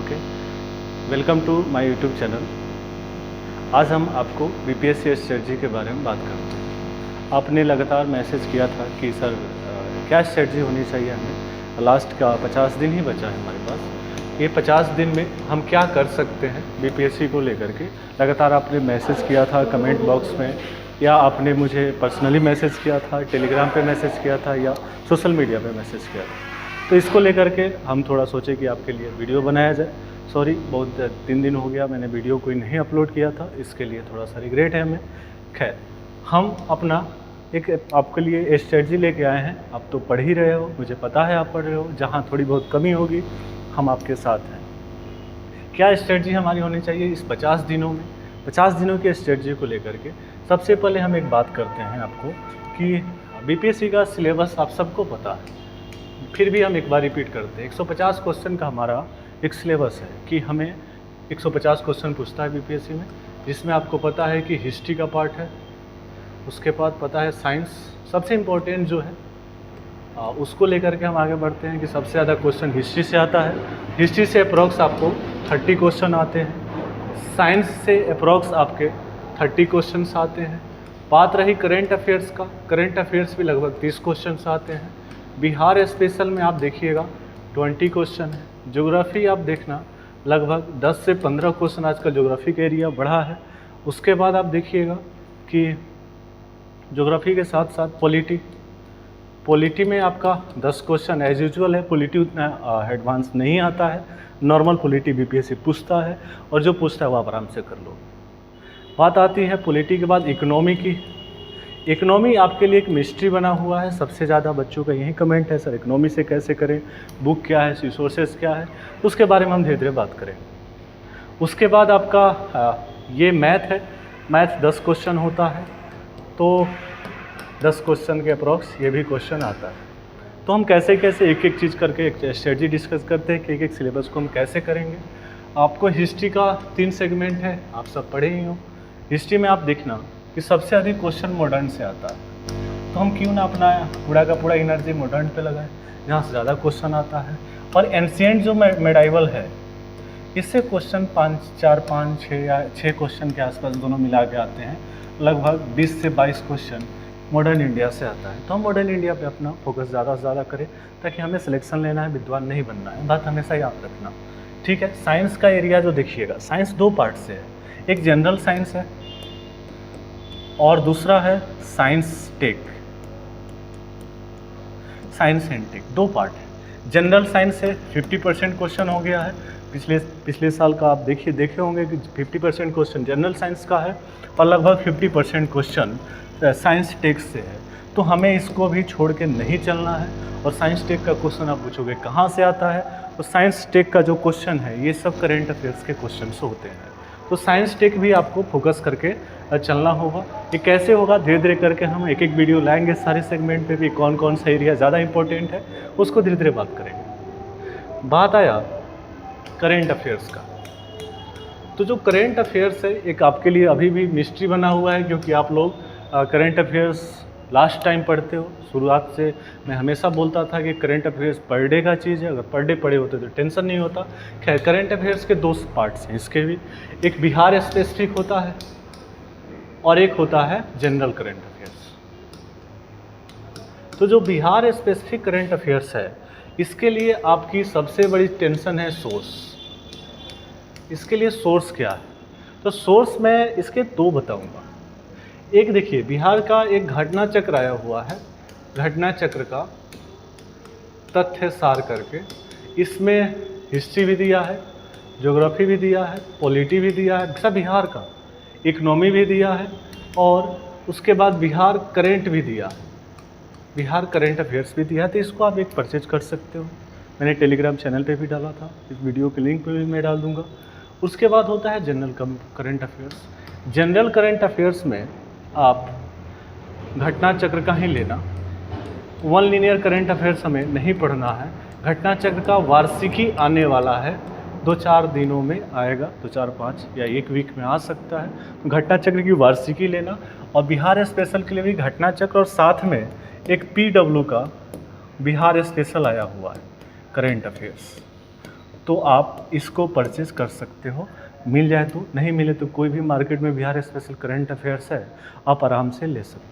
Okay, welcome to my YouTube channel. आज हम आपको बीपीएससी स्ट्रेटजी के बारे में बात करते हैं। आपने लगातार मैसेज किया था कि सर क्या स्ट्रेटजी होनी चाहिए हमें। लास्ट का 50 दिन ही बचा है हमारे पास। ये 50 दिन में हम क्या कर सकते हैं बीपीएससी को लेकर के। लगातार आपने मैसेज किया था कमेंट बॉक्स में, या आपने मुझे पर्सनली मैसेज किया था, टेलीग्राम पे मैसेज किया था, या सोशल मीडिया पे मैसेज किया था। तो इसको लेकर के हम थोड़ा सोचे कि आपके लिए वीडियो बनाया जाए। सॉरी, बहुत 3 दिन हो गया मैंने वीडियो कोई नहीं अपलोड किया था, इसके लिए थोड़ा सा रिग्रेट है हमें। खैर, हम अपना एक आपके लिए स्ट्रेटजी लेके आए हैं। आप तो पढ़ ही रहे हो, मुझे पता है आप पढ़ रहे हो। जहाँ थोड़ी बहुत कमी होगी हम आपके साथ हैं। क्या स्ट्रेटजी हमारी होनी चाहिए इस 50 दिनों में? 50 दिनों की स्ट्रेटजी को लेकर के सबसे पहले हम एक बात करते हैं आपको कि बीपीएससी का सिलेबस आप सबको पता है, फिर भी हम एक बार रिपीट करते हैं। 150 क्वेश्चन का हमारा एक सिलेबस है कि हमें 150 क्वेश्चन पूछता है बीपीएससी में, जिसमें आपको पता है कि हिस्ट्री का पार्ट है, उसके बाद पता है साइंस सबसे इम्पोर्टेंट जो है, उसको लेकर के हम आगे बढ़ते हैं कि सबसे ज़्यादा क्वेश्चन हिस्ट्री से आता है। हिस्ट्री से अप्रॉक्स आपको 30 क्वेश्चन आते हैं, साइंस से अप्रॉक्स आपके 30 क्वेश्चन आते हैं। बात रही करंट अफेयर्स का, करंट अफेयर्स भी लगभग 30 क्वेश्चन आते हैं। बिहार स्पेशल में आप देखिएगा 20 क्वेश्चन है। ज्योग्राफी आप देखना लगभग 10 से 15 क्वेश्चन, आजकल ज्योग्राफी का एरिया बढ़ा है। उसके बाद आप देखिएगा कि ज्योग्राफी के साथ साथ पॉलिटी में आपका 10 क्वेश्चन एज यूजुअल है। पॉलिटी उतना एडवांस नहीं आता है, नॉर्मल पॉलिटी बीपीएससी पूछता है, और जो पूछता है वो आप आराम से कर लो। बात आती है पॉलिटी के बाद इकोनॉमी की। इकोनॉमी आपके लिए एक मिस्ट्री बना हुआ है। सबसे ज़्यादा बच्चों का यही कमेंट है, सर इकोनॉमी से कैसे करें, बुक क्या है, रिसोर्सेज क्या है, उसके बारे में हम धीरे धीरे बात करेंगे। उसके बाद आपका ये मैथ है। मैथ 10 क्वेश्चन होता है, तो 10 क्वेश्चन के अप्रॉक्स ये भी क्वेश्चन आता है। तो हम कैसे कैसे एक एक चीज़ करके एक स्ट्रेटजी डिस्कस करते हैं कि एक एक सिलेबस को हम कैसे करेंगे। आपको हिस्ट्री का 3 सेगमेंट है, आप सब पढ़े ही हो। हिस्ट्री में आप देखना कि सबसे अधिक क्वेश्चन मॉडर्न से आता है, तो हम क्यों ना अपना पूरा का पूरा एनर्जी मॉडर्न पे लगाएं, जहाँ से ज़्यादा क्वेश्चन आता है। और एंशिएंट जो मेडाइवल है, इससे क्वेश्चन 5, 6 या 6 क्वेश्चन के आसपास दोनों मिला के आते हैं। लगभग 20 से 22 क्वेश्चन मॉडर्न इंडिया से आता है। तो हम मॉडर्न इंडिया पे अपना फोकस ज़्यादा से ज़्यादा करें, ताकि हमें सिलेक्शन लेना है, विद्वान नहीं बनना है। बात हमेशा याद रखना, ठीक है। साइंस का एरिया जो देखिएगा, साइंस 2 पार्ट से है। एक जनरल साइंस है और दूसरा है science tech. Science and tech 2 part है। जनरल साइंस से 50% क्वेश्चन हो गया है। पिछले साल का आप देखे होंगे कि 50% क्वेश्चन जनरल साइंस का है और लगभग 50% क्वेश्चन साइंस टेक से है। तो हमें इसको भी छोड़ के नहीं चलना है। और साइंस टेक का क्वेश्चन आप पूछोगे कहाँ से आता है, तो साइंस टेक का जो क्वेश्चन है ये सब करेंट अफेयर्स के क्वेश्चन होते हैं। तो साइंस टेक भी आपको फोकस करके चलना होगा। ये कैसे होगा, धीरे धीरे करके हम एक एक वीडियो लाएंगे। सारे सेगमेंट पे भी कौन कौन सा एरिया ज़्यादा इंपॉर्टेंट है उसको धीरे धीरे बात करेंगे। बात आया करेंट अफेयर्स का, तो जो करेंट अफेयर्स है एक आपके लिए अभी भी मिस्ट्री बना हुआ है, क्योंकि आप लोग करेंट अफेयर्स लास्ट टाइम पढ़ते हो। शुरुआत से मैं हमेशा बोलता था कि करंट अफेयर्स पर डे का चीज़ है, अगर पर डे पढ़े होते तो टेंशन नहीं होता। खैर, करंट अफेयर्स के 2 पार्ट्स हैं इसके भी। एक बिहार स्पेसिफिक होता है और एक होता है जनरल करंट अफेयर्स। तो जो बिहार स्पेसिफिक करंट अफेयर्स है, इसके लिए आपकी सबसे बड़ी टेंशन है सोर्स। इसके लिए सोर्स क्या है, तो सोर्स मैं इसके 2 बताऊंगा। एक देखिए, बिहार का एक घटना चक्र आया हुआ है, घटना चक्र का तथ्य सार करके। इसमें हिस्ट्री भी दिया है, ज्योग्राफी भी दिया है, पॉलिटी भी दिया है, सब बिहार का, इकोनॉमी भी दिया है, और उसके बाद बिहार करंट भी दिया है, बिहार करंट अफेयर्स भी दिया है। तो इसको आप एक परचेज कर सकते हो। मैंने टेलीग्राम चैनल पे भी डाला था, इस वीडियो के लिंक पे भी मैं डाल दूँगा। उसके बाद होता है general current affairs. General current affairs में आप घटना चक्र का ही लेना। 1 लीनियर करंट अफेयर्स हमें नहीं पढ़ना है। घटना चक्र का वार्षिकी आने वाला है, 2-4 दिनों में आएगा, 2-4-5 या 1 वीक में आ सकता है। तो घटना चक्र की वार्षिकी लेना, और बिहार स्पेशल के लिए भी घटना चक्र और साथ में एक PW का बिहार स्पेशल आया हुआ है करंट अफेयर्स। तो आप इसको परचेज़ कर सकते हो, मिल जाए तो, नहीं मिले तो कोई भी मार्केट में बिहार स्पेशल करंट अफेयर्स है, आप आराम से ले सकते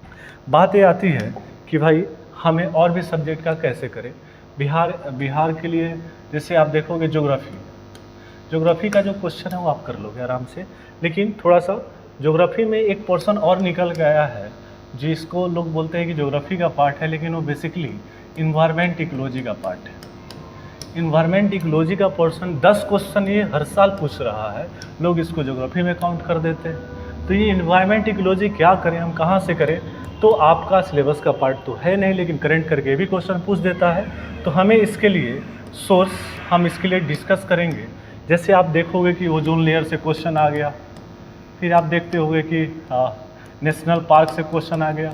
हो। बात ये आती है कि भाई हमें और भी सब्जेक्ट का कैसे करें। बिहार के लिए जैसे आप देखोगे ज्योग्राफी का जो क्वेश्चन है वो आप कर लोगे आराम से, लेकिन थोड़ा सा ज्योग्राफी में एक पोर्शन और निकल गया है जिसको लोग बोलते हैं कि ज्योग्राफी का पार्ट है, लेकिन वो बेसिकली इन्वायरमेंट इकोलॉजी का पार्ट है। इन्वायरमेंट इकोलॉजी का पोर्शन 10 क्वेश्चन ये हर साल पूछ रहा है, लोग इसको ज्योग्राफी में काउंट कर देते हैं। तो ये इन्वायरमेंट इकोलॉजी क्या करें, हम कहाँ से करें, तो आपका सिलेबस का पार्ट तो है नहीं, लेकिन करंट करके भी क्वेश्चन पूछ देता है। तो हमें इसके लिए सोर्स हम इसके लिए डिस्कस करेंगे। जैसे आप देखोगे कि ओजोन लेयर से क्वेश्चन आ गया, फिर आप देखते होगे कि नेशनल पार्क से क्वेश्चन आ गया,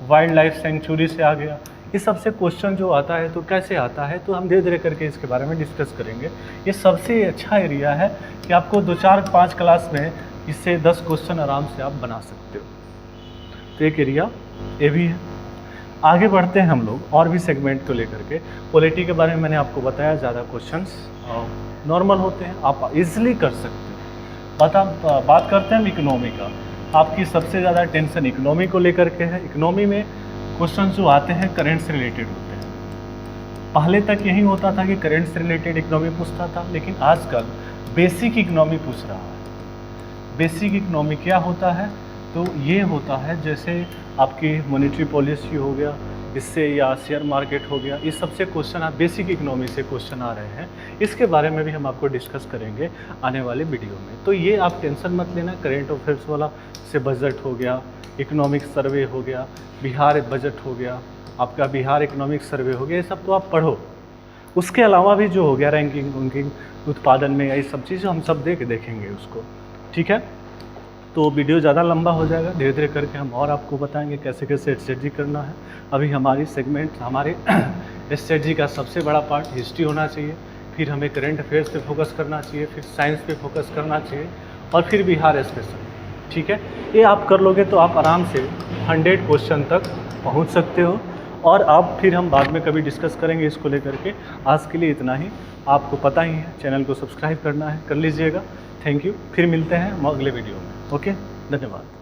वाइल्ड लाइफ सेंचुरी से आ गया। इस सबसे क्वेश्चन जो आता है तो कैसे आता है, तो हम धीरे धीरे करके इसके बारे में डिस्कस करेंगे। ये सबसे अच्छा एरिया है कि आपको 2-4-5 क्लास में इससे 10 क्वेश्चन आराम से आप बना सकते हो। तो एक एरिया ये भी है। आगे बढ़ते हैं हम लोग और भी सेगमेंट को लेकर के। पॉलिटी के बारे में मैंने आपको बताया, ज़्यादा क्वेश्चंस नॉर्मल होते हैं, आप इजीली कर सकते हो। बात करते हैं इकोनॉमी का। आपकी सबसे ज़्यादा टेंशन इकोनॉमी को लेकर के है। इकोनॉमी में क्वेश्चन जो आते हैं करंट से रिलेटेड होते हैं। पहले तक यही होता था कि करंट से रिलेटेड इकोनॉमी पूछता था, लेकिन आजकल बेसिक इकोनॉमी पूछ रहा है। बेसिक इकोनॉमी क्या होता है, तो ये होता है जैसे आपकी मॉनेटरी पॉलिसी हो गया, इससे या शेयर मार्केट हो गया, इस सबसे क्वेश्चन आप बेसिक इकोनॉमी से क्वेश्चन आ रहे हैं। इसके बारे में भी हम आपको डिस्कस करेंगे आने वाले वीडियो में। तो ये आप टेंशन मत लेना। करेंट अफेयर्स वाला से बजट हो गया, इकोनॉमिक सर्वे हो गया, बिहार बजट हो गया, आपका बिहार इकोनॉमिक सर्वे हो गया, ये सब तो आप पढ़ो। उसके अलावा भी जो हो गया रैंकिंग उत्पादन में, ये सब चीज़ें हम सब देखेंगे उसको, ठीक है। तो वीडियो ज़्यादा लंबा हो जाएगा, धीरे धीरे करके हम और आपको बताएंगे कैसे कैसे स्ट्रेटजी करना है। अभी हमारी सेगमेंट हमारे स्ट्रेटजी का सबसे बड़ा पार्ट हिस्ट्री होना चाहिए, फिर हमें करंट अफेयर्स पे फोकस करना चाहिए, फिर साइंस पे फोकस करना चाहिए, और फिर बिहार स्पेशल, ठीक है। ये आप कर लोगे तो आप आराम से 100 क्वेश्चन तक पहुंच सकते हो। और आप फिर हम बाद में कभी डिस्कस करेंगे इसको लेकर के। आज के लिए इतना ही। आपको पता ही है, चैनल को सब्सक्राइब करना है, कर लीजिएगा। Thank you. फिर मिलते हैं हम अगले वीडियो में। ओके, धन्यवाद।